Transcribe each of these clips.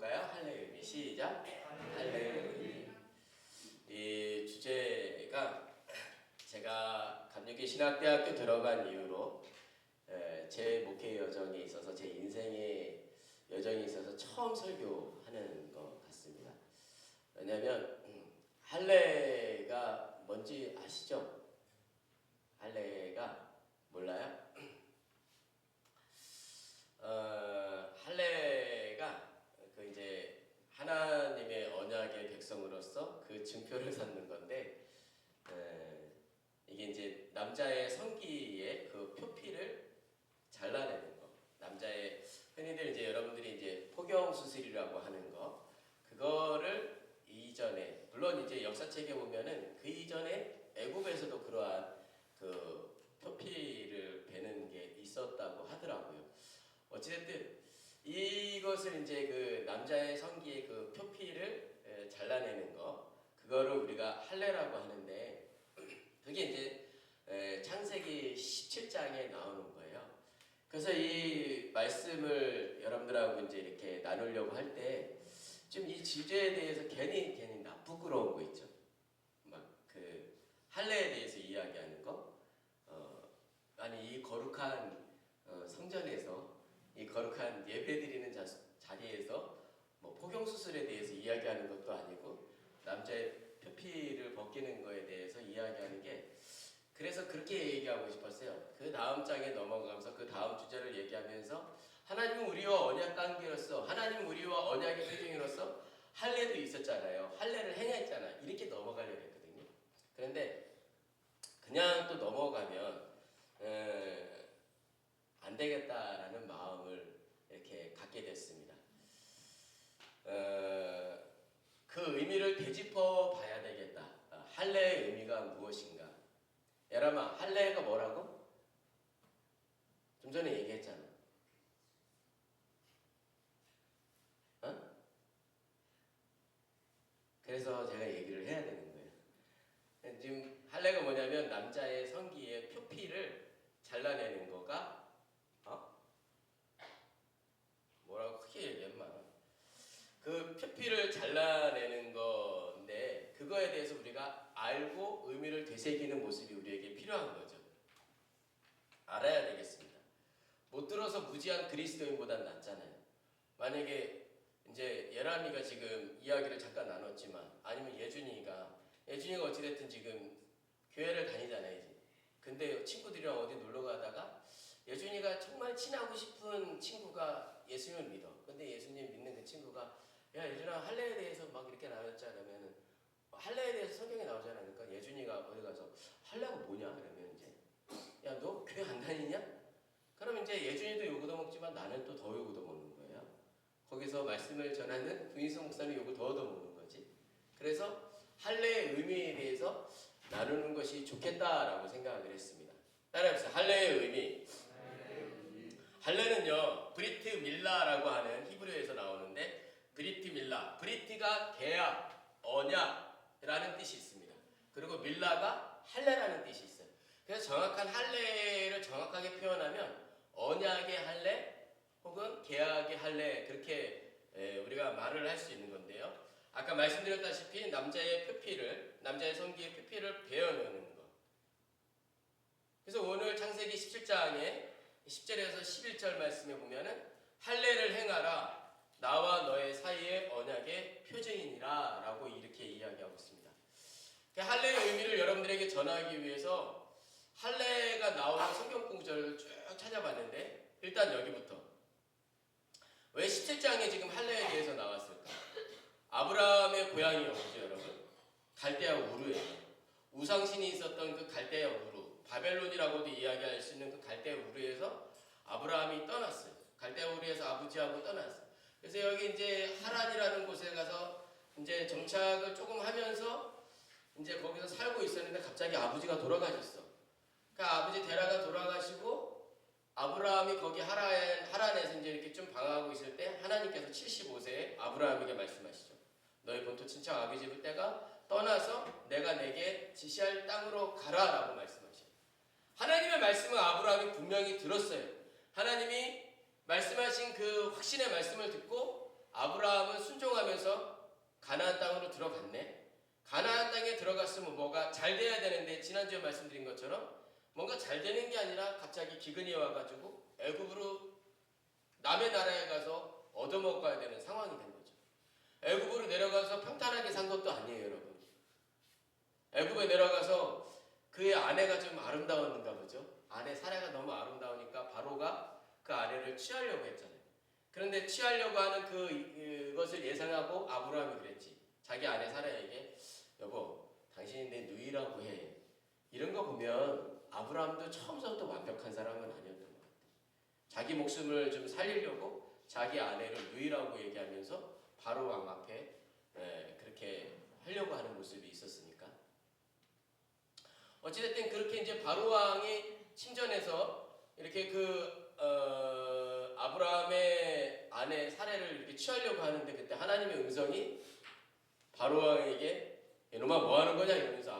읽어볼까요? 할례의 의미. 시작. 할례의 의미. 이 주제가 제가 감리교 신학대학교 들어간 이후로 제 목회 여정에 있어서 제 인생의 여정에 있어서 처음 설교하는 것 같습니다. 왜냐하면 할례가 뭔지 아시죠? 할례가 몰라요? 할례가 그 이제 하나님의 언약의 백성으로서 그 증표를 삼는 건데 이게 이제 남자의 성기의 그 표피를 잘라내는 거. 남자의 흔히들 이제 여러분들이 이제 포경 수술이라고 하는 거. 그거를 이전에 물론 이제 역사책에 보면은 그 이전에 애굽에서도 그러한 그 표피를 베는 게 있었다고 하더라고요. 어찌됐든 이것을 이제 그 남자의 성기의 그 표피를 잘라내는 거, 그거를 우리가 할례라고 하는데 그게 이제 창세기 17장에 나오는 거예요. 그래서 이 말씀을 여러분들하고 이제 이렇게 나누려고 할 때 좀 이 주제에 대해서 괜히 부끄러운 거 있죠. 막 그 할례에 대해서 이야기하는 거. 아니 이 거룩한 성전에서 이 거룩한 예배드리는 자리에서 뭐 포경수술에 대해서 이야기하는 것도 아니고 남자의 표피를 벗기는 거에 대해서 이야기하는 게 그래서 그렇게 얘기하고 싶었어요. 그 다음 장에 넘어가면서 그 다음 주제를 얘기하면서 하나님은 우리와 언약 관계로서 하나님은 우리와 언약의 표징으로서 할례도 있었잖아요. 할례를 행했잖아요. 이렇게 넘어가려고 했거든요. 그런데 그냥 또 넘어가면 안 되겠다라는 마음을 이렇게 갖게 됐습니다. 그 의미를 되짚어 봐야 되겠다. 할례의 의미가 무엇인가? 여러분, 할례가 뭐라고? 좀 전에 얘기했잖아. 그래서 제가 얘기를 해야 되는 거예요. 지금 할례가 뭐냐면 남자의 성기의 표피를 잘라내는 거가 뭐라고 크게 얘기하면 그 표피를 잘라내는 건데 그거에 대해서 우리가 알고 의미를 되새기는 모습이 우리에게 필요한 거죠. 알아야 되겠습니다. 못 들어서 무지한 그리스도인보단 낫잖아요. 만약에 이제 예람이가 지금 이야기를 잠깐 나눴지만 아니면 예준이가 어찌됐든 지금 교회를 다니잖아요. 이제. 근데 친구들이랑 어디 놀러 가다가 예준이가 정말 친하고 싶은 친구가 예수님을 믿어. 근데 예수님 믿는 그 친구가 야 예준아 할례에 대해서 막 이렇게 나눴잖아. 그러면은 할례에 대해서 성경에 나오잖아. 그러니까 예준이가 어디 가서 할례가 뭐냐? 그러면 이제 야 너 교회 안 다니냐? 그러면 이제 예준이도 욕을 얻어먹지만 나는 또 더 욕을 얻어먹는 거예요. 거기서 말씀을 전하는 구인성 목사는 욕을 더 얻어먹는 거지. 그래서 할례의 의미에 대해서 나누는 것이 좋겠다라고 생각을 했습니다. 따라해보세요. 할례의 의미. 할례는요 브리트 밀라라고 하는 히브리어에서 나오는데 브리트 밀라, 브리트가 계약, 언약이라는 뜻이 있습니다. 그리고 밀라가 할례라는 뜻이 있어요. 그래서 정확한 할례를 정확하게 표현하면 언약의 할례 혹은 계약의 할례 그렇게 우리가 말을 할 수 있는 건데요. 아까 말씀드렸다시피 남자의 성기의 표피를 베어내는 것. 그래서 오늘 창세기 17장에 10절에서 11절 말씀에 보면은 할례를 행하라 나와 너의 사이의 언약의 표징이니라 라고 이렇게 이야기하고 있습니다. 할례의 의미를 여러분들에게 전하기 위해서 할례가 나오는 성경 구절을 쭉 찾아봤는데 일단 여기부터 왜 17장에 지금 할례에 대해서 나왔을까? 아브라함의 고향이 어디죠 여러분? 갈대아 우르예요. 우상신이 있었던 그 갈대아 우르, 바벨론이라고도 이야기할 수 있는 그 갈대아 우르에서 아브라함이 떠났어요. 갈대아 우르에서 아버지하고 떠났어요. 그래서 여기 이제 하란이라는 곳에 가서 이제 정착을 조금 하면서 이제 거기서 살고 있었는데 갑자기 아버지가 돌아가셨어. 그 아버지 데라가 돌아가시고 아브라함이 거기 하란에서 이제 이렇게 좀 방황하고 있을 때 하나님께서 75세에 아브라함에게 말씀하시죠. 너희 본토 친척 아비 집을 때가 떠나서 내가 내게 지시할 땅으로 가라라고 말씀하셔요. 하나님의 말씀은 아브라함이 분명히 들었어요. 하나님이 말씀하신 그 확신의 말씀을 듣고 아브라함은 잘 돼야 되는데 지난주에 말씀드린 것처럼 뭔가 잘 되는 게 아니라 갑자기 기근이 와가지고 애굽으로 남의 나라에 가서 얻어먹어야 되는 상황이 된 거죠. 애굽으로 내려가서 평탄하게 산 것도 아니에요, 여러분. 애굽에 내려가서 그의 아내가 좀 아름다웠는가 보죠. 아내 사례가 너무 아름다우니까 바로가 그 아내를 취하려고 했잖아요. 그런데 취하려고 하는 그것을 예상하고 아브라함이 그랬지. 자기 아내 사례에게 여보, 당신이 내 누이라고 해. 이런 거 보면 아브라함도 처음부터 완벽한 사람은 아니었던 것 같아요. 자기 목숨을 좀 살리려고 자기 아내를 누이라고 얘기하면서 바로 왕 앞에 그렇게 하려고 하는 모습이 있었으니까. 어찌됐든 그렇게 이제 바로 왕이 침전해서 이렇게 아브라함의 아내 사례를 이렇게 취하려고 하는데 그때 하나님의 음성이 바로 왕에게 이놈아 뭐 하는 거냐 이러면서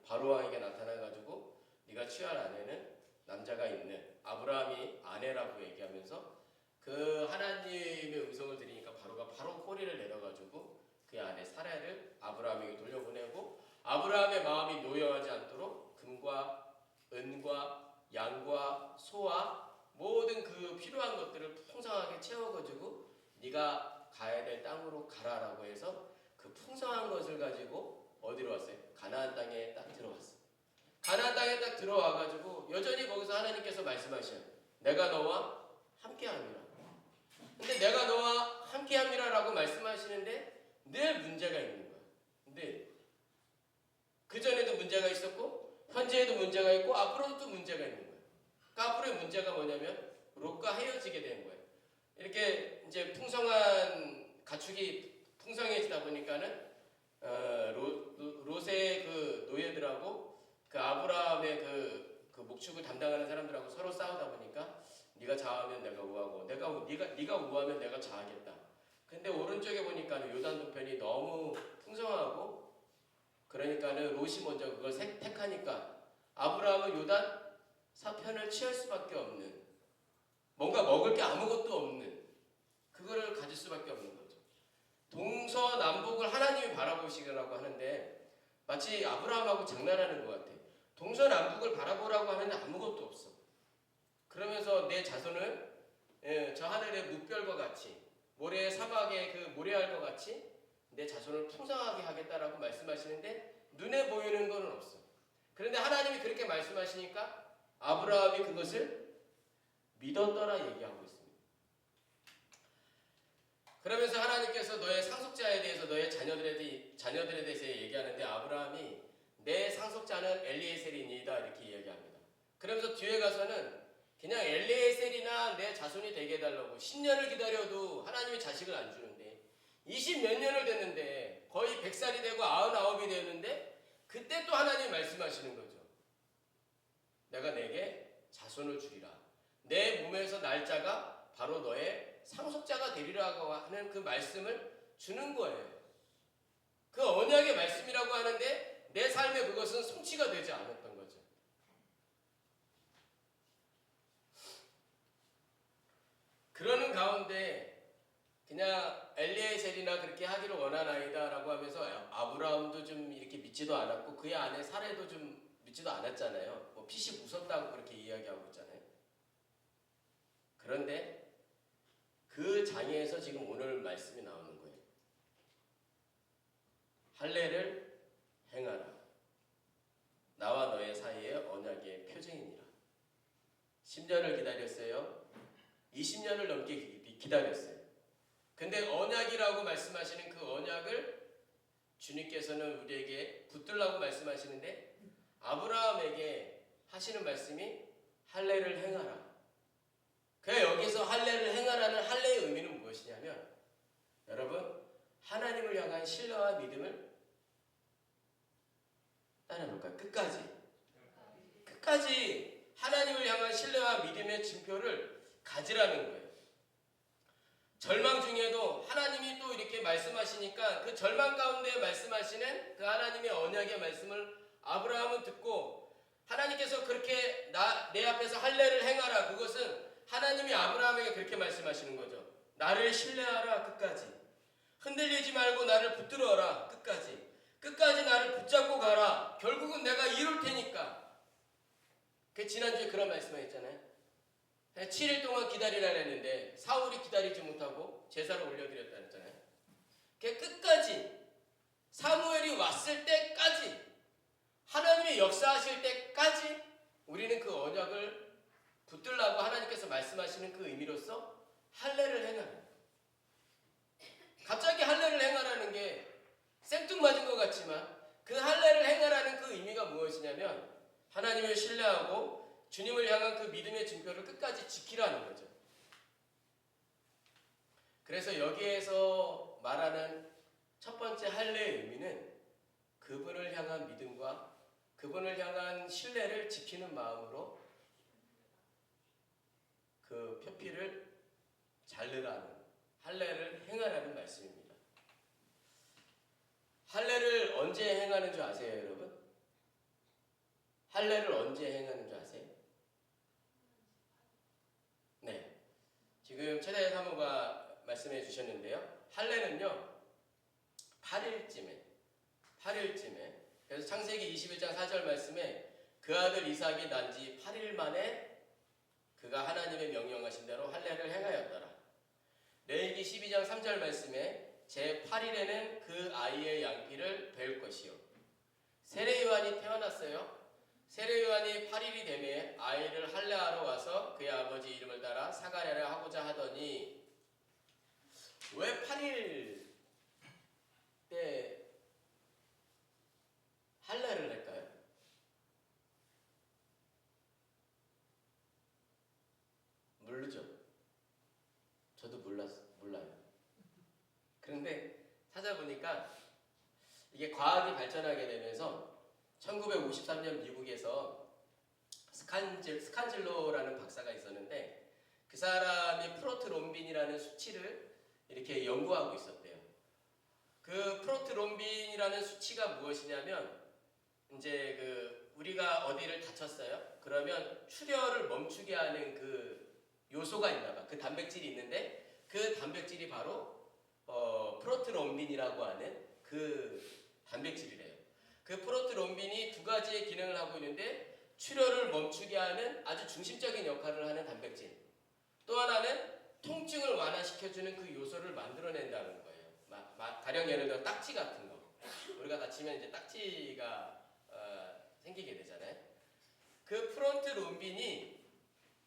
바로 왕에게 나타나가지고 네가 취할 아내는 남자가 있는 아브라함이 아내라고 얘기하면서 그 하나님의 음성을 들으니까 바로 꼬리를 내려가지고 그 아내 사례를 아브라함에게 돌려보내고 아브라함의 마음이 노여하지 않도록 금과 은과 양과 소와 모든 그 필요한 것들을 풍성하게 채워가지고 네가 가야 될 땅으로 가라라고 해서 그 풍성한 것을 가지고 어디로 왔어요? 가나안 땅에 딱 들어왔어요. 가나안 땅에 딱 들어와가지고 여전히 거기서 하나님께서 말씀하셔요. 내가 너와 함께함이라. 근데 내가 너와 함께함이라라고 말씀하시는데 늘 문제가 있는 거예요. 근데 그 전에도 문제가 있었고 현재에도 문제가 있고 앞으로도 문제가 있는 거예요. 그러니까 앞으로의 문제가 뭐냐면 롯과 헤어지게 된 거예요. 이렇게 이제 풍성한 가축이 풍성해지다 보니까는 롯의 그 노예들하고 그 아브라함의 그 목축을 담당하는 사람들하고 서로 싸우다 보니까 네가 좌하면 내가 우하고 네가 우하면 내가 좌하겠다. 근데 오른쪽에 보니까는 요단 동편이 너무 풍성하고 그러니까는 롯이 먼저 그걸 택하니까 아브라함은 요단 사편을 취할 수밖에 없는 뭔가 먹을 게 아무것도 없는 그거를 가질 수밖에 없는 거죠. 동서남북을 하나님이 바라보시라고 하는데 마치 아브라함하고 장난하는 것 같아. 동서남북을 바라보라고 하는데 아무것도 없어. 그러면서 내 자손을 저 하늘의 묵별과 같이 모래의 사막의 그 모래알과 같이 내 자손을 풍성하게 하겠다라고 말씀하시는데 눈에 보이는 건 없어. 그런데 하나님이 그렇게 말씀하시니까 아브라함이 그것을 믿었더라 얘기하고 있습니다. 그러면서 하나님께서 너의 상속자에 대해서 너의 자녀들에 대해서 얘기하는데 아브라함이 내 상속자는 엘리에셀이니이다 이렇게 이야기합니다. 그러면서 뒤에 가서는 그냥 엘리에셀이나 내 자손이 되게 해달라고 10년을 기다려도 하나님이 자식을 안 주는데 20몇 년을 됐는데 거의 100살이 되고 99이 되었는데 그때 또 하나님이 말씀하시는 거죠. 내가 내게 자손을 주리라. 내 몸에서 날짜가 바로 너의 상속자가 되리라고 하는 그 말씀을 주는 거예요. 그 언약의 말씀이라고 하는데 내 삶에 그것은 성취가 되지 않았던 거죠. 그러는 가운데 그냥 엘리에셀이나 그렇게 하기를 원하나이다라고 하면서 아브라함도 좀 이렇게 믿지도 않았고 그의 아내 사례도 좀 믿지도 않았잖아요. 뭐 핏이 무섭다고 그렇게 이야기하고 있잖아요. 그런데 그 장애에서 지금 오늘 말씀이 나오는 거예요. 할례를 행하라. 나와 너의 사이의 언약의 표징이니라. 10년을 기다렸어요. 20년을 넘게 기다렸어요. 근데 언약이라고 말씀하시는 그 언약을 주님께서는 우리에게 붙들라고 말씀하시는데 아브라함에게 하시는 말씀이 할례를 행하라. 그 여기서 할례를 행하라는 할례의 의미는 무엇이냐면 여러분 하나님을 향한 신뢰와 믿음을 따라볼까요? 끝까지 하나님을 향한 신뢰와 믿음의 증표를 가지라는 거예요. 절망 중에도 하나님이 또 이렇게 말씀하시니까 그 절망 가운데 말씀하시는 그 하나님의 언약의 말씀을 아브라함은 듣고 하나님께서 그렇게 내 앞에서 할례를 행하라. 그것은 하나님이 아브라함에게 그렇게 말씀하시는 거죠. 나를 신뢰하라 끝까지. 흔들리지 말고 나를 붙들어라 끝까지. 끝까지 나를 붙잡고 가라. 결국은 내가 이룰 테니까. 그 지난주에 그런 말씀을 했잖아요. 7일 동안 기다리라 했는데 사울이 기다리지 못하고 제사를 올려드렸다 했잖아요. 그 끝까지 사무엘이 왔을 때까지 하나님의 역사하실 때까지 우리는 그 언약을 붙들라고 하나님께서 말씀하시는 그 의미로서 할례를 행하는, 갑자기 할례를 행하라는 게 생뚱맞은 것 같지만 그 할례를 행하라는 그 의미가 무엇이냐면 하나님을 신뢰하고 주님을 향한 그 믿음의 증표를 끝까지 지키라는 거죠. 그래서 여기에서 말하는 첫 번째 할례의 의미는 그분을 향한 믿음과 그분을 향한 신뢰를 지키는 마음으로 그 표피를 자르라는, 할례를 행하라는 말씀입니다. 할례를 언제 행하는 줄 아세요, 여러분? 할례를 언제 행하는 줄 아세요? 네, 지금 최대 사모가 말씀해 주셨는데요. 할례는요 8일쯤에 그래서 창세기 21장 4절 말씀에 그 아들 이삭이 난 지 8일 만에 그가 하나님의 명령하신 대로 할례를 행하였더라. 레위기 12장 3절 말씀에 제 8일에는 그 아이의 양피를 베을 것이요. 세례요한이 태어났어요. 세례요한이 8일이 되매 아이를 할례하러 와서 그의 아버지 이름을 따라 사가랴를 하고자 하더니, 왜 8일 때 할례를 할까요? 모르죠. 저도 몰라요. 그런데 찾아보니까 이게 과학이 발전하게 되면서 1953년 미국에서 스칸질로라는 박사가 있었는데 그 사람이 프로트롬빈이라는 수치를 이렇게 연구하고 있었대요. 그 프로트롬빈이라는 수치가 무엇이냐면 이제 그 우리가 어디를 다쳤어요. 그러면 출혈을 멈추게 하는 그 요소가 있나봐. 그 단백질이 있는데 그 단백질이 바로 프로트롬빈이라고 하는 그 단백질이래요. 그 프로트롬빈이 두 가지의 기능을 하고 있는데 출혈을 멈추게 하는 아주 중심적인 역할을 하는 단백질. 또 하나는 통증을 완화시켜주는 그 요소를 만들어낸다는 거예요. 가령 예를 들어 딱지 같은 거. 우리가 다치면 이제 딱지가 생기게 되잖아요. 그 프론트롬빈이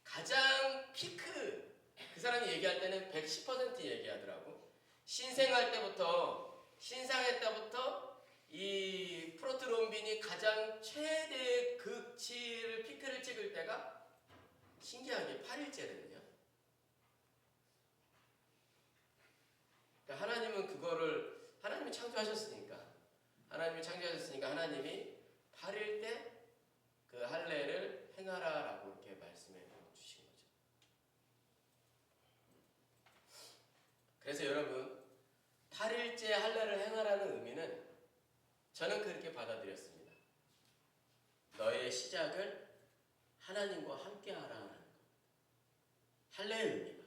가장 피크, 그 사람이 얘기할 때는 110% 얘기하더라고. 신생할 때부터, 신상할 때부터 이 프로트롬빈이 가장 최대 극치를, 피크를 찍을 때가 신기하게 8일째거든요. 그러니까 하나님은 그거를, 하나님이 창조하셨으니까 하나님이 8일 때 그 할례를 행하라라고 이렇게 말씀해 주신 거죠. 그래서 여러분, 8일째 할례를 행하라는 의미는 저는 그렇게 받아들였습니다. 너의 시작을 하나님과 함께 하라는 것. 할례의 의미가.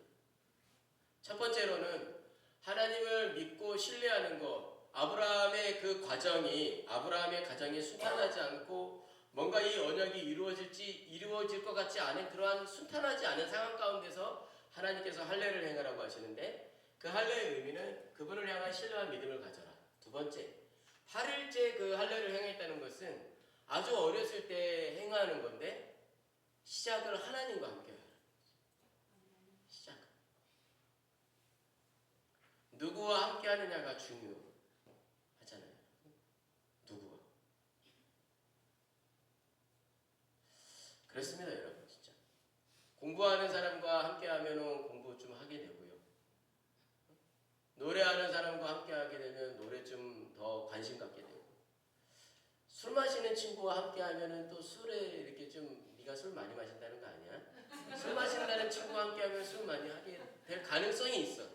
첫 번째로는 하나님을 믿고 신뢰하는 것, 아브라함의 가정이 순탄하지 않고 뭔가 이 언약이 이루어질 것 같지 않은 그러한 순탄하지 않은 상황 가운데서 하나님께서 할례를 행하라고 하시는데, 그 할례의 의미는 그분을 향한 신뢰와 믿음을 가져라. 두 번째, 8일째 그 할례를 행했다는 것은 아주 어렸을 때 행하는 건데 시작을 하나님과 함께 하라. 시작. 누구와 함께 하느냐가 중요하잖아요. 누구와. 그렇습니다, 여러분. 진짜 공부하는 사람과 함께 하면 공부 좀 하게 되고요. 노래하는 사람과 함께 하게 되면 노래 좀 더 관심 갖게 되고, 술 마시는 친구와 함께 하면은 또 술에 이렇게 좀, 네가 술 많이 마신다는 거 아니야? 술 마신다는 친구와 함께 하면 술 많이 하게 될 가능성이 있어.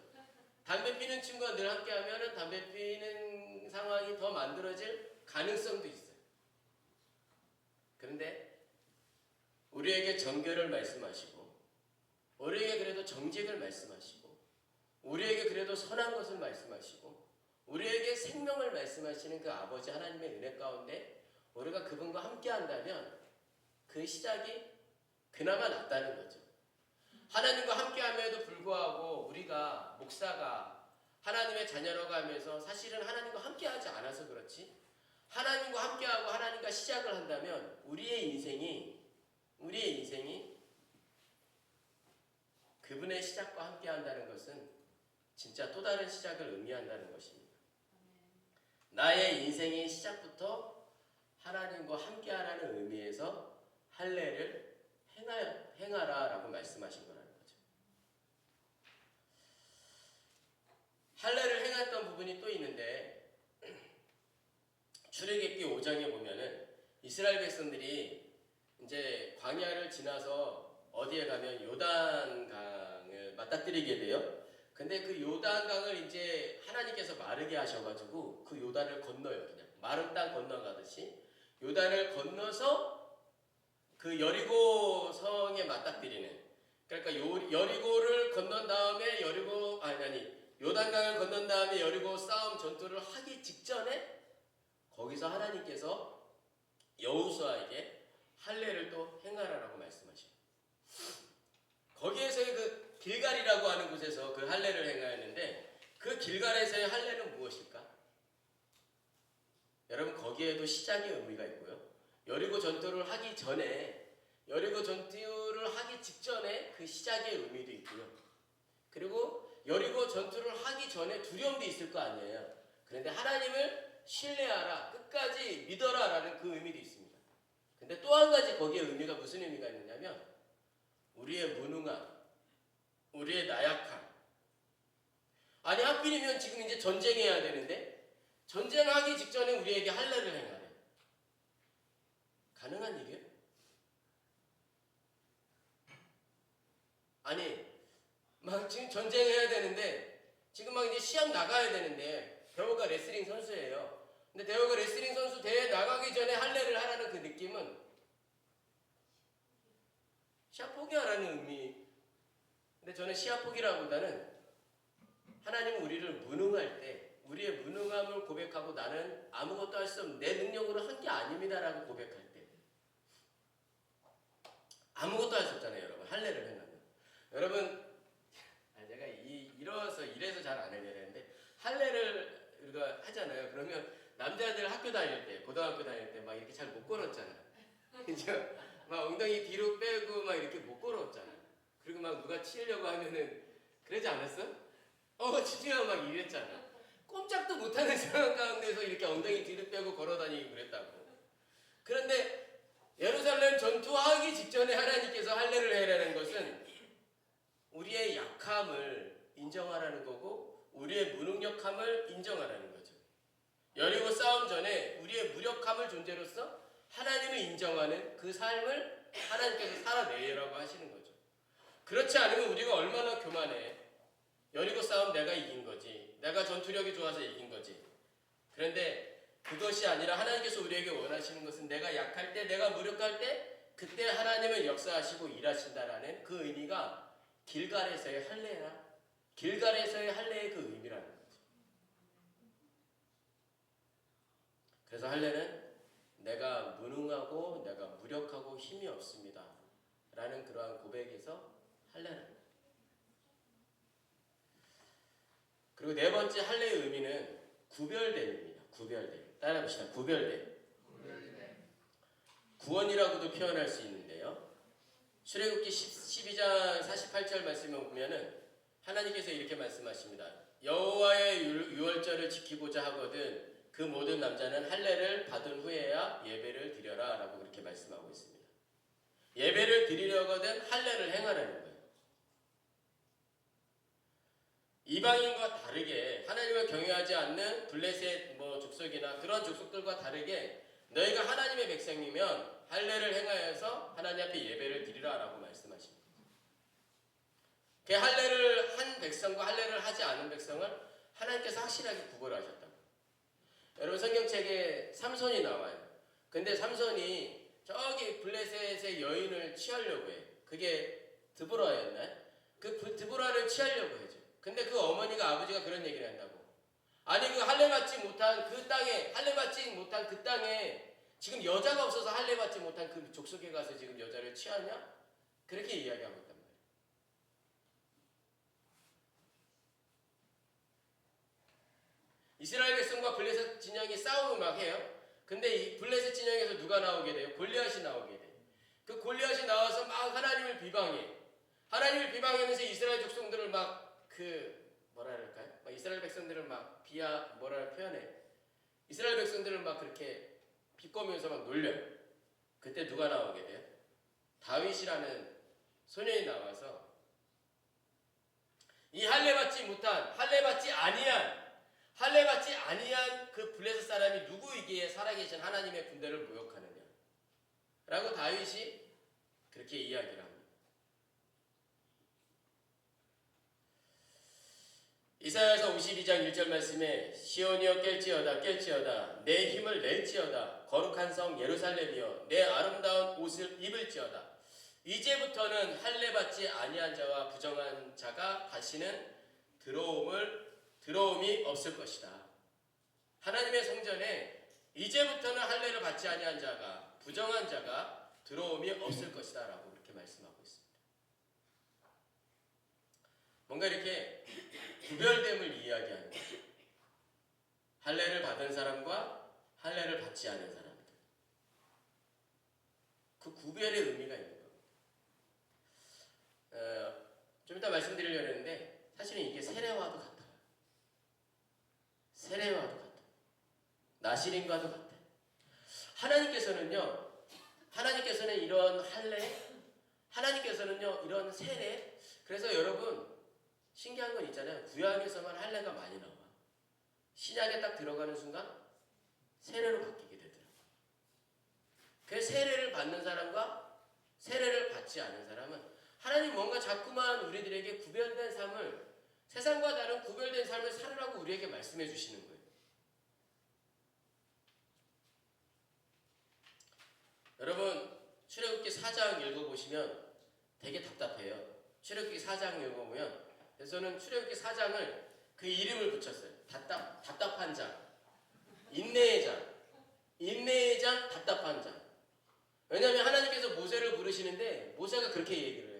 담배 피는 친구가 늘 함께 하면은 담배 피는 상황이 더 만들어질 가능성도 있어요. 그런데 우리에게 정결을 말씀하시고, 우리에게 그래도 정직을 말씀하시고, 우리에게 그래도 선한 것을 말씀하시고, 우리에게 생명을 말씀하시는 그 아버지 하나님의 은혜 가운데 우리가 그분과 함께 한다면 그 시작이 그나마 낫다는 거죠. 하나님과 함께 함에도 불구하고 우리가 목사가 하나님의 자녀라고 하면서 사실은 하나님과 함께 하지 않아서 그렇지, 하나님과 함께하고 하나님과 시작을 한다면 우리의 인생이 그분의 시작과 함께 한다는 것은 진짜 또 다른 시작을 의미한다는 것입니다. 나의 인생의 시작부터 하나님과 함께하라는 의미에서 할례를 행하라라고 말씀하신 거라는 거죠. 할례를 행했던 부분이 또 있는데 출애굽기 5장에 보면은 이스라엘 백성들이 이제 광야를 지나서 어디에 가면 요단강을 맞닥뜨리게 돼요. 근데 그 요단강을 이제 하나님께서 마르게 하셔가지고 그 요단을 건너요. 그냥 마른 땅 건너가듯이 요단을 건너서 그 여리고 성에 맞닥뜨리는, 그러니까 여리고를 건넌 다음에 요단강을 건넌 다음에 여리고 싸움 전투를 하기 직전에 거기서 하나님께서 여호수아에게 할례를 또 행하라라고 말씀하셔요. 거기에서의 그 길갈이라고 하는 곳에서 그 할례를 행하였는데 그 길갈에서의 할례는 무엇일까? 여러분, 거기에도 시작의 의미가 있고요. 여리고 전투를 하기 직전에 그 시작의 의미도 있고요. 그리고 여리고 전투를 하기 전에 두려움도 있을 거 아니에요. 그런데 하나님을 신뢰하라, 끝까지 믿어라 라는 그 의미도 있습니다. 근데 또 한 가지 거기에 의미가 무슨 의미가 있느냐면 우리의 무능함, 우리의 나약함. 아니 하필이면 지금 이제 전쟁해야 되는데 전쟁하기 직전에 우리에게 할례를 행하래. 가능한 일이에요? 아니 막 지금 전쟁해야 되는데 지금 막 이제 시합 나가야 되는데 대호가 레슬링 선수예요. 근데 대호가 레슬링 선수 대회 나가기 전에 할례를 하라는 그 느낌은 시합 포기하라는 의미. 근데 저는 시합 포기라기보다는 하나님은 우리를 무능할 때 우리의 무능함을 고백하고 나는 아무것도 할 수 없는 내 능력으로 한 게 아닙니다라고 고백할 때 아무것도 할 수 없잖아요. 여러분 할례를 행하면 여러분 제가 이래서 잘 안 하려고 했는데 할례를 우리가 하잖아요. 그러면 남자들 학교 다닐 때 고등학교 다닐 때 막 이렇게 잘 못 걸었잖아. 그죠? 막 엉덩이 뒤로 빼고 막 이렇게 못 걸었잖아. 그리고 막 누가 치려고 하면은 그러지 않았어? 치지마 막 이랬잖아. 꼼짝도 못하는 상황 가운데서 이렇게 엉덩이 뒤로 빼고 걸어다니고 그랬다고. 그런데 예루살렘 전투하기 직전에 하나님께서 할례를 해라는 것은 우리의 약함을 인정하라는 거고 우리의 무능력함을 인정하라는 거죠. 여리고 싸움 전에 우리의 무력함을 존재로서 하나님을 인정하는 그 삶을 하나님께서 살아내라고 하시는 거죠. 그렇지 않으면 우리가 얼마나 교만해. 여리고 싸움 내가 이긴 거지. 내가 전투력이 좋아서 이긴 거지. 그런데 그것이 아니라 하나님께서 우리에게 원하시는 것은 내가 약할 때, 내가 무력할 때 그때 하나님은 역사하시고 일하신다라는 그 의미가 길갈에서의 할례야. 길갈에서의 할례의 그 의미라는 거죠. 그래서 할례는 내가 무능하고 내가 무력하고 힘이 없습니다 라는 그러한 고백에서 할례는. 그리고 네 번째 할례의 의미는 구별됨입니다. 구별됨. 따라 봅시다. 구별됨. 구원이라고도 표현할 수 있는데요. 출애굽기 12장 48절 말씀을 보면은 하나님께서 이렇게 말씀하십니다. 여호와의 유월절을 지키고자 하거든 그 모든 남자는 할례를 받은 후에야 예배를 드려라 라고 그렇게 말씀하고 있습니다. 예배를 드리려거든 할례를 행하라는 거예요. 이방인과 다르게 하나님을 경외하지 않는 블레셋 족속이나 그런 족속들과 다르게 너희가 하나님의 백성이면 할례를 행하여서 하나님 앞에 예배를 드리라 라고 말씀하십니다. 그 할례를 한 백성과 할례를 하지 않은 백성을 하나님께서 확실하게 구별하셨다고. 여러분 성경책에 삼손이 나와요. 근데 삼손이 저기 블레셋의 여인을 취하려고 해. 그게 드보라였나요? 그 드보라를 취하려고 해죠. 근데 그 어머니가 아버지가 그런 얘기를 한다고. 아니 그 할례 받지 못한 그 땅에 할례 받지 못한 그 땅에 지금 여자가 없어서 할례 받지 못한 그 족속에 가서 지금 여자를 취하냐? 그렇게 이야기하고 있단 말이에요. 이스라엘 백성과 블레셋 진영이 싸움을 막 해요. 근데 이 블레셋 진영에서 누가 나오게 돼요? 골리앗이 나오게 돼요. 그 골리앗이 나와서 막 하나님을 비방해. 하나님을 비방하면서 이스라엘 족속들을 막 뭐라 그럴까요? 막 이스라엘 백성들을 막 뭐라 표현해. 이스라엘 백성들을 막 그렇게 비꼬면서 막 놀려요. 그때 누가 나오게 돼요? 다윗이라는 소년이 나와서 이 할례 받지 아니한 그 블레셋 사람이 누구이기에 살아계신 하나님의 군대를 모욕하느냐 라고 다윗이 그렇게 이야기를 합니다. 이사야서 52장 1절 말씀에 시온이여 깰지어다 내 힘을 낼지어다 거룩한 성 예루살렘이여 내 아름다운 옷을 입을지어다. 이제부터는 할례 받지 아니한 자와 부정한 자가 다시는 들어옴이 없을 것이다. 하나님의 성전에 이제부터는 할례를 받지 아니한 자가 부정한 자가 들어옴이 없을 것이다 라고 그렇게 말씀하고 있습니다. 뭔가 이렇게 구별됨을 이야기하는 거죠. 할례를 받은 사람과 할례를 받지 않은 사람들. 그 구별의 의미가 있는 겁니다. 좀 이따 말씀드리려고 했는데 사실은 이게 세례와도 같아요. 세례와도 같아요. 나시린과도 같아요. 하나님께서는 이런 할례, 하나님께서는요 이런 세례. 그래서 여러분 신기한 건 있잖아요. 구약에서만 할례가 많이 나와. 신약에 딱 들어가는 순간 세례로 바뀌게 되더라고요. 그래서 세례를 받는 사람과 세례를 받지 않은 사람은 하나님 뭔가 자꾸만 우리들에게 구별된 삶을, 세상과 다른 구별된 삶을 살으라고 우리에게 말씀해 주시는 거예요. 여러분 출애굽기 4장 읽어보시면 되게 답답해요. 출애굽기 4장 읽어보면, 그래서 저는 출애굽기 4장을 그 이름을 붙였어요. 답답한 장, 인내의 장, 답답한 장. 왜냐하면 하나님께서 모세를 부르시는데 모세가 그렇게 얘기를 해요.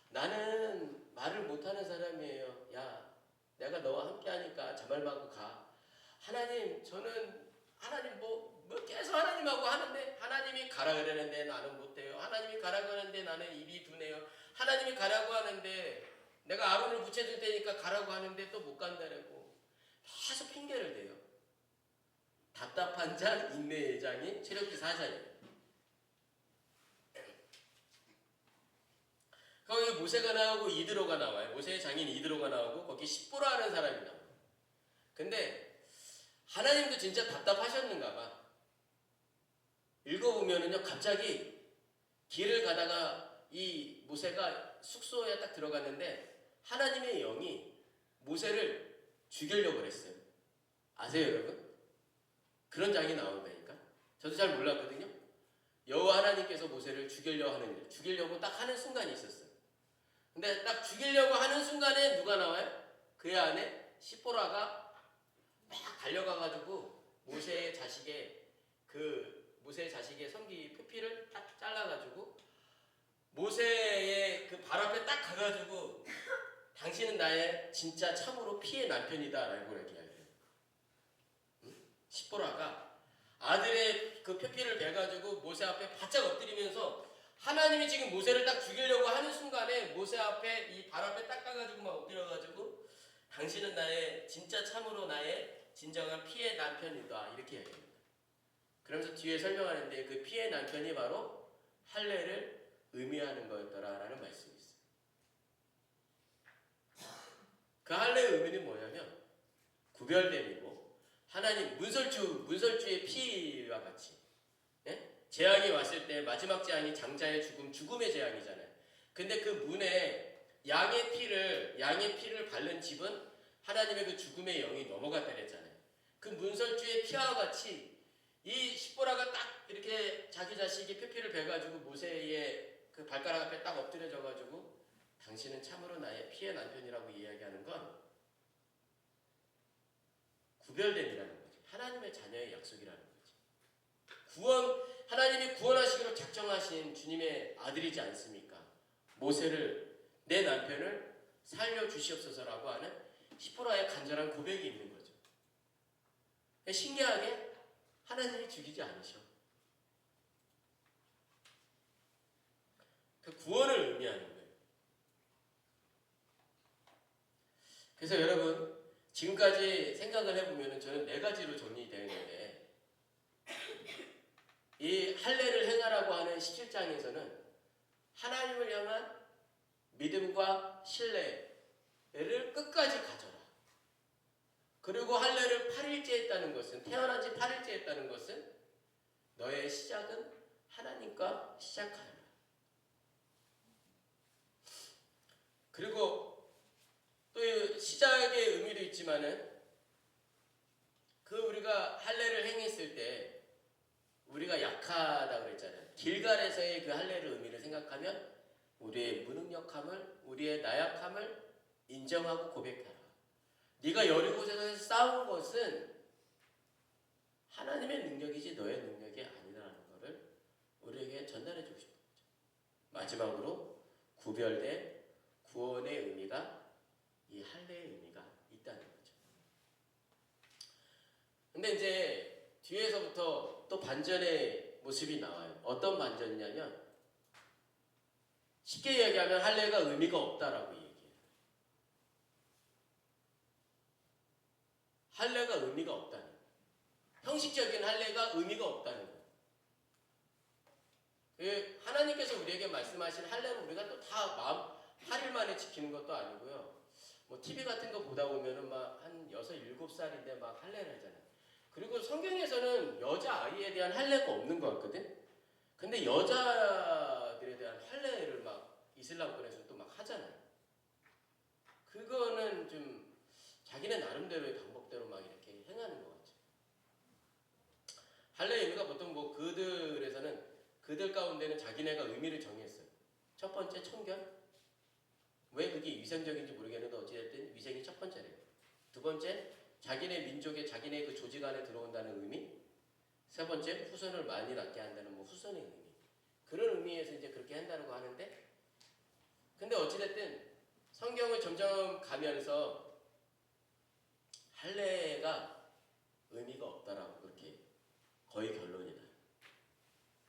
나는 말을 못하는 사람이에요. 야, 내가 너와 함께하니까 자말마고 가. 하나님, 저는 하나님 뭐 계속 하나님하고 하는데 하나님이 가라 그러는데 나는 못해요. 하나님이 가라고 하는데 나는 입이 둔해요. 하나님이 가라고 하는데 내가 아론을 붙여줄 테니까 가라고 하는데 또 못 간다라고 계속 핑계를 대요. 답답한 자, 인내의 장이 출애굽기 4장이에요. 거기 모세가 나오고 이드로가 나와요. 모세의 장인 이드로가 나오고 거기 십보라는 사람이 나와요. 근데 하나님도 진짜 답답하셨는가 봐. 읽어보면은요 갑자기 길을 가다가 이 모세가 숙소에 딱 들어갔는데 하나님의 영이 모세를 죽이려고 그랬어요. 아세요 여러분? 그런 장이 나온다니까. 저도 잘 몰랐거든요. 여호와 하나님께서 모세를 죽이려고 딱 하는 순간이 있었어요. 근데 딱 죽이려고 하는 순간에 누가 나와요? 그의 아내 시보라가 막 달려가가지고 모세의 자식의 성기 표피를 딱 잘라가지고 모세의 그 발 앞에 딱 가가지고 당신은 나의 진짜 참으로 피의 남편이다 라고 이렇게 이야기해요. 시보라가 아들의 그 표피를 베가지고 모세 앞에 바짝 엎드리면서 하나님이 지금 모세를 딱 죽이려고 하는 순간에 모세 앞에 이 발 앞에 딱 가가지고 막 엎드려가지고 당신은 나의 진짜 참으로 나의 진정한 피의 남편이다 이렇게 얘기합니다. 그러면서 뒤에 설명하는데 그 피의 남편이 바로 할례를 의미하는 거였더라라는 말씀이 있어요. 그 할례의 의미는 뭐냐면 구별됨이고 하나님 문설주의 피와 같이 재앙이 왔을 때 마지막 재앙이 장자의 죽음의 재앙이잖아요. 근데 그 문에 양의 피를 바른 집은 하나님의 그 죽음의 영이 넘어갔다 그랬잖아요. 그 문설주의 피와 같이 이 십보라가 딱 이렇게 자기 자식이 표피를 베가지고 모세의 그 발가락 앞에 딱 엎드려져가지고 당신은 참으로 나의 피의 남편이라고 이야기하는 건 구별됨이라는 거지. 하나님의 자녀의 약속이라는 거지. 하나님이 구원하시기로 작정하신 주님의 아들이지 않습니까? 모세를, 내 남편을 살려주시옵소서라고 하는 시포라의 간절한 고백이 있는 거죠. 신기하게 하나님이 죽이지 않으셔. 그 구원을 의미하는 거예요. 그래서 여러분, 지금까지 생각을 해보면 저는 4가지로 정리되는데, 이 할례를 행하라고 하는 17장에서는 하나님을 향한 믿음과 신뢰를 끝까지 가져라. 그리고 할례를 8일째 했다는 것은, 태어난 지 8일째 했다는 것은 너의 시작은 하나님과 시작하라. 그리고 또 시작의 의미도 있지만은 그 우리가 할례를 행했을 때 우리가 약하다고 그랬잖아요. 길갈에서의 그 할례의 의미를 생각하면 우리의 무능력함을, 우리의 나약함을 인정하고 고백하라. 네가 여리고에서 싸운 것은 하나님의 능력이지 너의 능력이 아니라는 것을 우리에게 전달해 주고 싶은 거죠. 마지막으로 구별된 구원의 의미가 이 할례의 의미가 있다는 거죠. 근데 이제 뒤에서부터 또 반전의 모습이 나와요. 어떤 반전이냐면 쉽게 얘기하면 할례가 의미가 없다라고 얘기해요. 할례가 의미가 없다는 거예요. 형식적인 할례가 의미가 없다는 거예요. 하나님께서 우리에게 말씀하신 할례를 우리가 또 다 마음 8일 만에 지키는 것도 아니고요. 뭐 TV 같은 거 보다 보면은 막 한 6, 7살인데 막 할례를 하잖아요. 그리고 성경에서는 여자아이에 대한 할례가 없는 것 같거든. 근데 여자들에 대한 할례를 막 이슬람권에서 또 막 하잖아요. 그거는 좀 자기네 나름대로의 방법대로 막 이렇게 행하는 것 같죠. 할례의 의미가 보통 뭐 그들 가운데는 자기네가 의미를 정했어요. 첫 번째 청결. 왜 그게 위생적인지 모르겠는데 어찌됐든 위생이 첫 번째래요. 두 번째, 자기네 민족의 자기네 그 조직 안에 들어온다는 의미. 세 번째, 후손을 많이 낳게 한다는 뭐 후손의 의미. 그런 의미에서 이제 그렇게 한다고 하는데, 근데 어찌됐든 성경을 점점 가면서 할례가 의미가 없다라고 그렇게 거의 결론이 나요.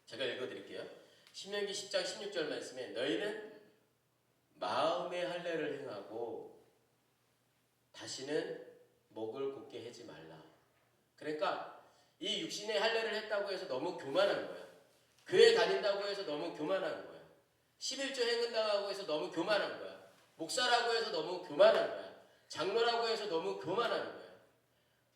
제가 읽어드릴게요. 신명기 10장 16절 말씀에 너희는 마음의 할례를 행하고 다시는 목을 곧게 하지 말라. 그러니까 이 육신의 할례를 했다고 해서 너무 교만한 거야. 교회 다닌다고 해서 너무 교만한 거야. 11조 행은당하고 해서 너무 교만한 거야. 목사라고 해서 너무 교만한 거야. 장로라고 해서 너무 교만한 거야.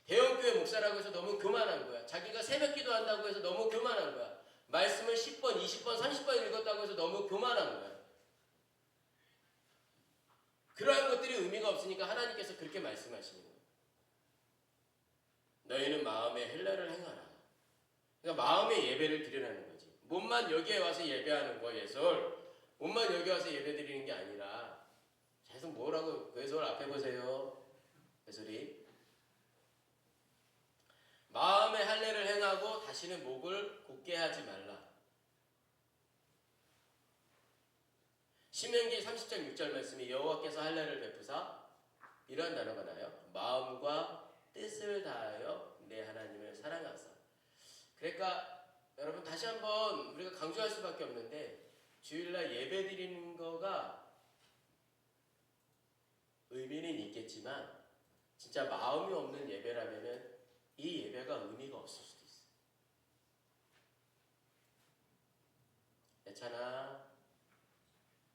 대형교회 목사라고 해서 너무 교만한 거야. 자기가 새벽 기도한다고 해서 너무 교만한 거야. 말씀을 10번, 20번, 30번 읽었다고 해서 너무 교만한 거야. 그러한 것들이 의미가 없으니까 하나님께서 그렇게 말씀하시는 거예요. 너희는 마음의 할례를 행하라. 그러니까 마음의 예배를 드리라는 거지. 몸만 여기에 와서 예배하는 거, 예솔. 몸만 여기 와서 예배 드리는 게 아니라 계속 뭐라고, 예솔 앞에 보세요. 예솔이. 마음의 할례를 행하고 다시는 목을 곧게 하지 말라. 신명기 30장 6절 말씀이 여호와께서 할례를 베푸사 이런 단어가 나요. 마음과 뜻을 다하여 내 하나님을 사랑하사. 그러니까 여러분 다시 한번 우리가 강조할 수밖에 없는데 주일날 예배 드리는 거가 의미는 있겠지만 진짜 마음이 없는 예배라면은 이 예배가 의미가 없을 수도 있어요. 괜찮아.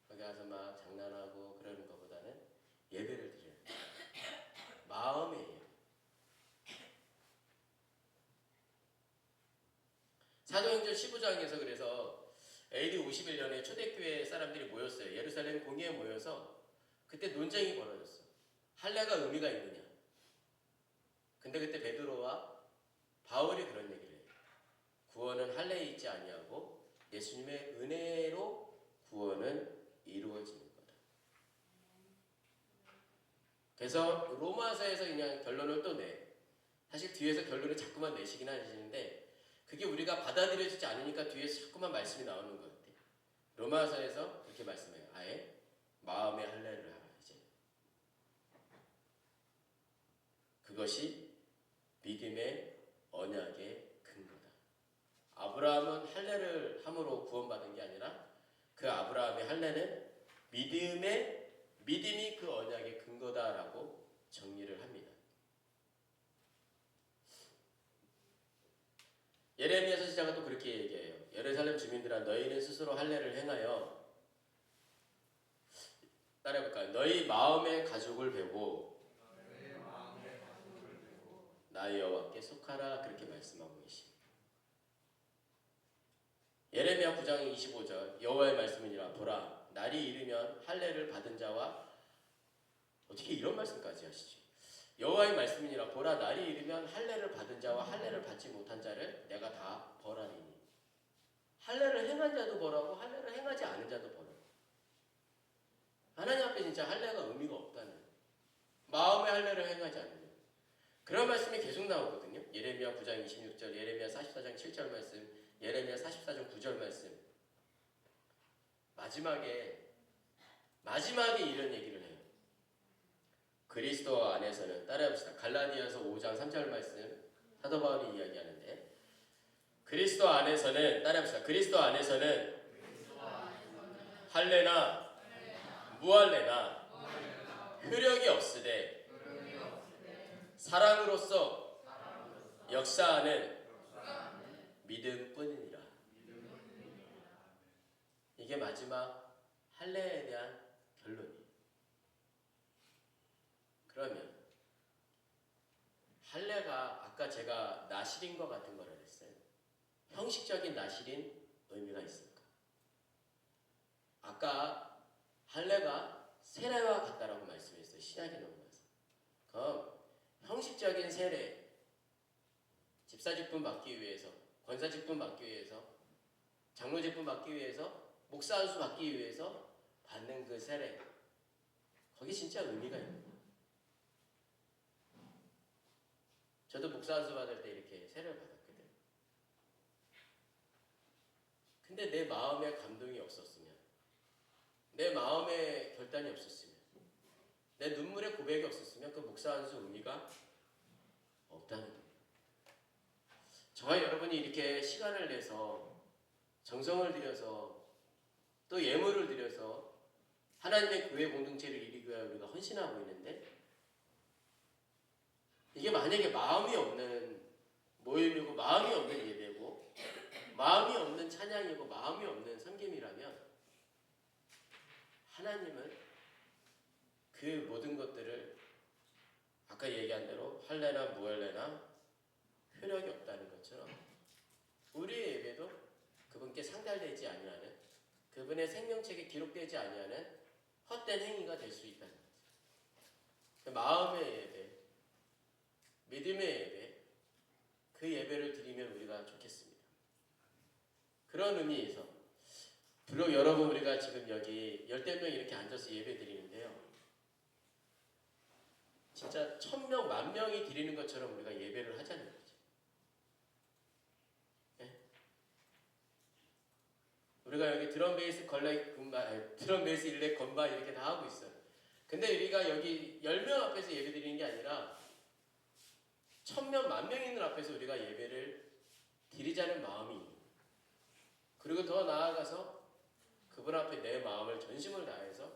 거기 가서 막 장난하고 그러는 것보다는 예배를 드려요. 마음의 예배. 사도행전 15장에서 그래서 AD 51년에 초대교회 사람들이 모였어요. 예루살렘 공회에 모여서 그때 논쟁이 벌어졌어. 할례가 의미가 있느냐. 근데 그때 베드로와 바울이 그런 얘기를 해요. 구원은 할례에 있지 아니하고 예수님의 은혜로 구원은 이루어지는 거다. 그래서 로마서에서 그냥 결론을 또 내. 사실 뒤에서 결론을 자꾸만 내시긴 하시는데 그게 우리가 받아들여지지 않으니까 뒤에서 자꾸만 말씀이 나오는 것 같아요. 로마서에서 그렇게 말씀해요. 아예 마음의 할례를 하라. 이제 그것이 믿음의 언약의 근거다. 아브라함은 할례를 함으로 구원받은 게 아니라 그 아브라함의 할례는 믿음이 그 언약의 근거다라고 정리를 합니다. 예레미야 서시자가 또 그렇게 얘기해요. 예루살렘 주민들아 너희는 스스로 할례를 행하여 따라해볼까요? 너희 마음의 가죽을 베고 나 여호와께 속하라 그렇게 말씀하고 계십니다. 예레미야 9장 25절 여호와의 말씀이니라 보라 날이 이르면 할례를 받은 자와 어떻게 이런 말씀까지 하시지? 여호와의 말씀이니라 보라 날이 이르면 할례를 받은 자와 할례를 받지 못한 자를 내가 다 벌하리니 할례를 행한 자도 벌하고 할례를 행하지 않은 자도 벌하고 하나님 앞에 진짜 할례가 의미가 없다는 마음의 할례를 행하지 않는 자 그런 말씀이 계속 나오거든요. 예레미야 9장 26절 예레미야 44장 7절 말씀 예레미야 44장 9절 말씀 마지막에 이런 얘기를 해요. 그리스도 안에서는 따라해봅시다. 갈라디아서 5장 3절 말씀 사도 바울이 이야기하는데 그리스도 안에서는 따라해봅시다. 그리스도 안에서는 할례나 무할례나 효력이 없으되 사랑으로서 역사하는 믿음뿐이니라. 이게 마지막 할례에 대한 결론이에요. 그러면 할례가 아까 제가 나실인 것 같은 거라 그랬어요. 형식적인 나실인 의미가 있습니까? 아까 할례가 세례와 같다라고 말씀했어요. 신약에 넘어가서. 그럼 형식적인 세례, 집사직분 받기 위해서, 권사직분 받기 위해서, 장로직분 받기 위해서, 목사 안수 받기 위해서 받는 그 세례, 거기 진짜 의미가 있는 거예요. 저도 목사 안수 받을 때 이렇게 세례를 받았거든요. 근데 내 마음에 감동이 없었으면, 내 마음에 결단이 없었으면, 내 눈물의 고백이 없었으면 그 목사 안수 의미가 없다는 거예요. 저와 여러분이 이렇게 시간을 내서 정성을 들여서 또 예물을 들여서 하나님의 교회 공동체를 이루기 위하여 우리가 헌신하고 있는데 이게 만약에 마음이 없는 모임이고 마음이 없는 예배고 마음이 없는 찬양이고 마음이 없는 섬김이라면 하나님은 그 모든 것들을 아까 얘기한 대로 할례나 무할례나 효력이 없다는 것처럼 우리의 예배도 그분께 상달되지 아니하는 그분의 생명책에 기록되지 아니하는 헛된 행위가 될 수 있다는 거죠. 마음의 예배, 믿음의 예배, 그 예배를 드리면 우리가 좋겠습니다. 그런 의미에서 비록 여러분 우리가 지금 여기 10명 이렇게 앉아서 예배 드리는데요. 진짜 1000명, 10,000명이 드리는 것처럼 우리가 예배를 하자는 거죠. 네? 우리가 여기 드럼베이스 드럼베이스 일렉 건반 이렇게 다 하고 있어요. 근데 우리가 여기 10명 앞에서 예배 드리는 게 아니라 1000명, 10,000명 있는 앞에서 우리가 예배를 드리자는 마음이 그리고 더 나아가서 그분 앞에 내 마음을 전심을 다해서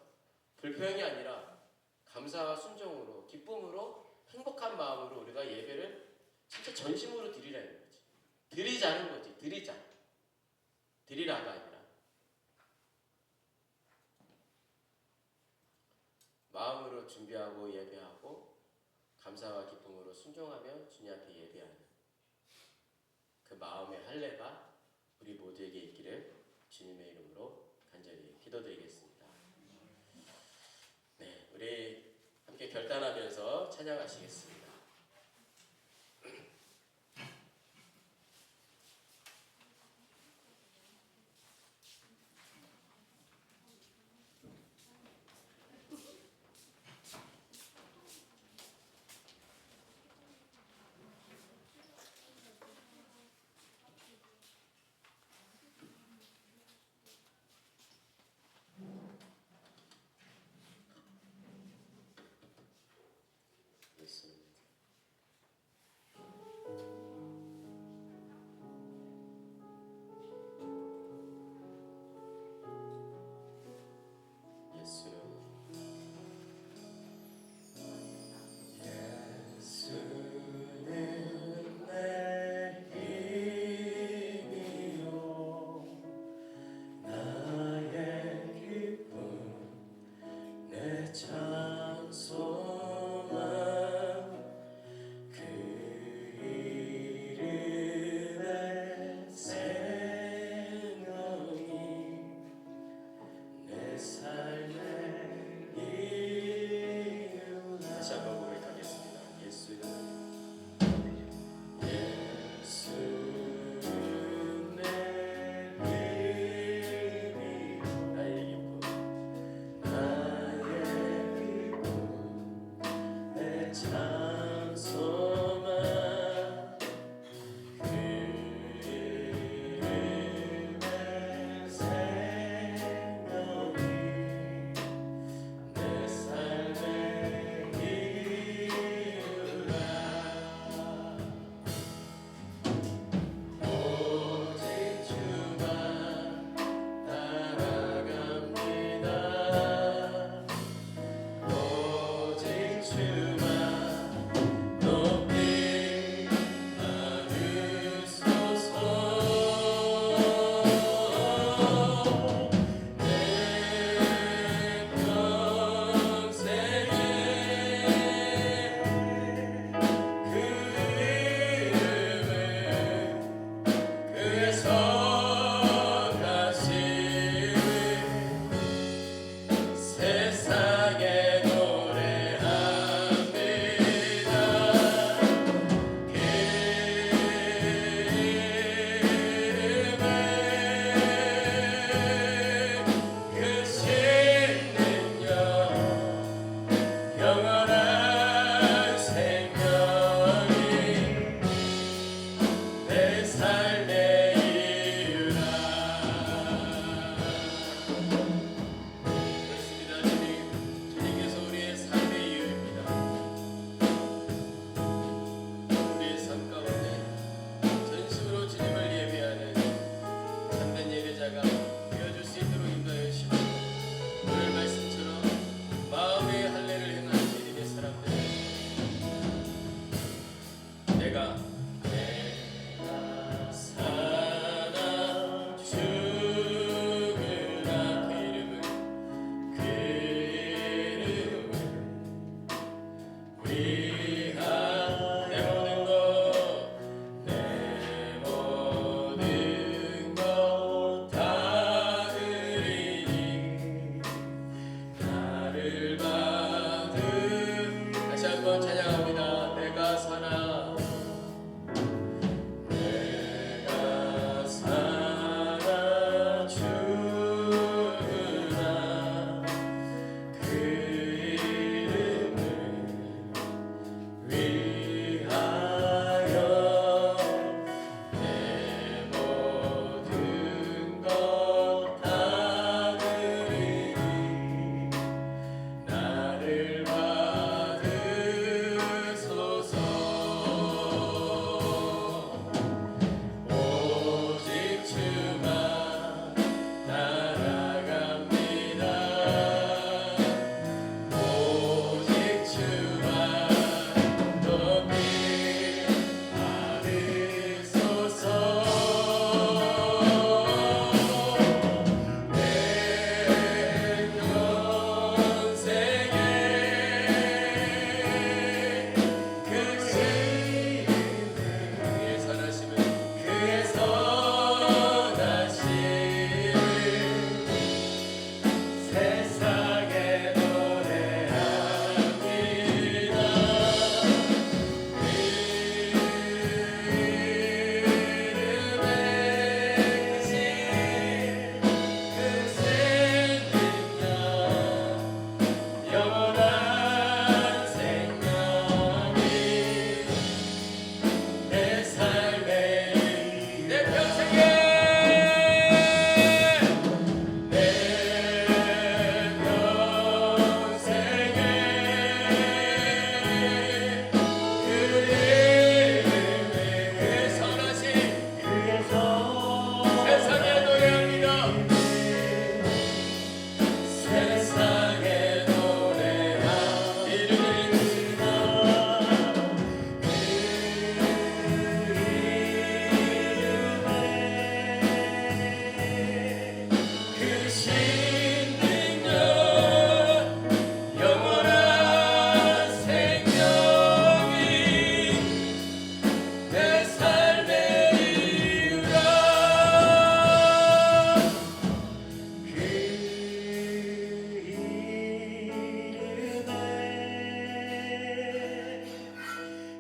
불평이 아니라 감사와 순종으로 기쁨으로 행복한 마음으로 우리가 예배를 진짜 전심으로 드리라는 거지. 드리자는 거지. 드리라가 아니라 마음으로 준비하고 예배하고 감사와 기쁨으로 순종하며 주님 앞에 예배하는 그 마음의 할례가 우리 모두에게 있기를 주님의 이름으로 간절히 기도드리겠습니다. 네, 우리 함께 결단하면서 찬양하시겠습니다. 내가 살아 죽으나 그 이름을 위하여 내 모든 것 다 드리니 나를 받은 다시 한번 찬양합니다. 내가 살아 죽으나 그 이름을 위하여 내 모든 것 다 드리니 나를 받으소서. 오직 주만 따라갑니다. 오직 주만 높이 받으소서. 내 영생에 그 그의 선하심을 그의 선하심을 세상에 노래합니다. 그 이름의 그 생명력 영원한 생명이 내 삶의 내 평생에 내 평생에 그 이름의 그 선하신 세상에 노래합니다. 세상에 노래하 이름입니다. 그 신능력 영원한 생명이 내 삶의 이유라. 그 이름에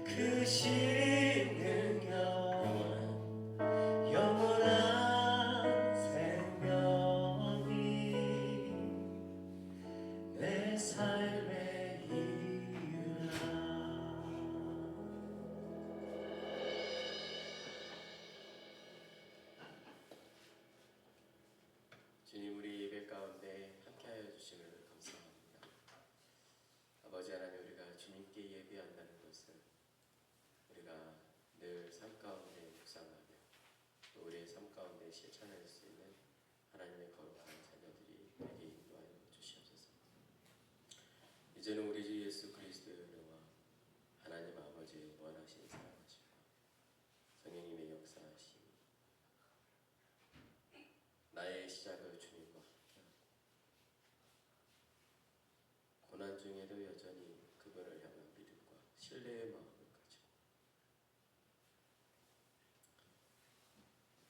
그 신능력 영원한 생명이 내 삶의 이유라. 주님, 우리 예배 가운데 함께하여 주심을 감사합니다. 아버지 하나님, 우리가 주님께 예배한다는 것은 우리가 늘 삶 가운데 묵상하며 또 우리의 삶 가운데 실천할 수 있는 하나님의 거룩한 자녀들이 되게 인도하여 주시옵소서. 이제는 우리 주 예수 그리스도의 은혜와 하나님 아버지의 무한하신 사랑하심과 성령님의 역사하심 나의 시작을 주님과 함께하고 고난 중에도 여전히 그분을 향한 믿음과 신뢰의 마음을 가지고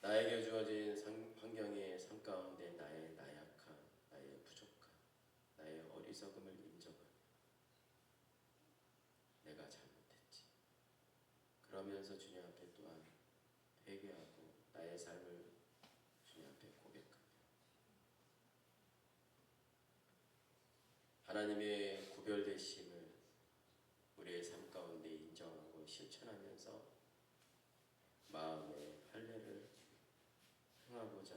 나에게 주어진 환경의 삶 가운데 나의 나약함, 나의 부족함, 나의 어리석음을 인정하며 내가 잘못했지. 그러면서 주님 앞에 또한 회개하고 나의 삶을 주님 앞에 고백하며 하나님의 구별되심을 우리의 삶 가운데 인정하고 실천하면서 마음의 할례를 행하고자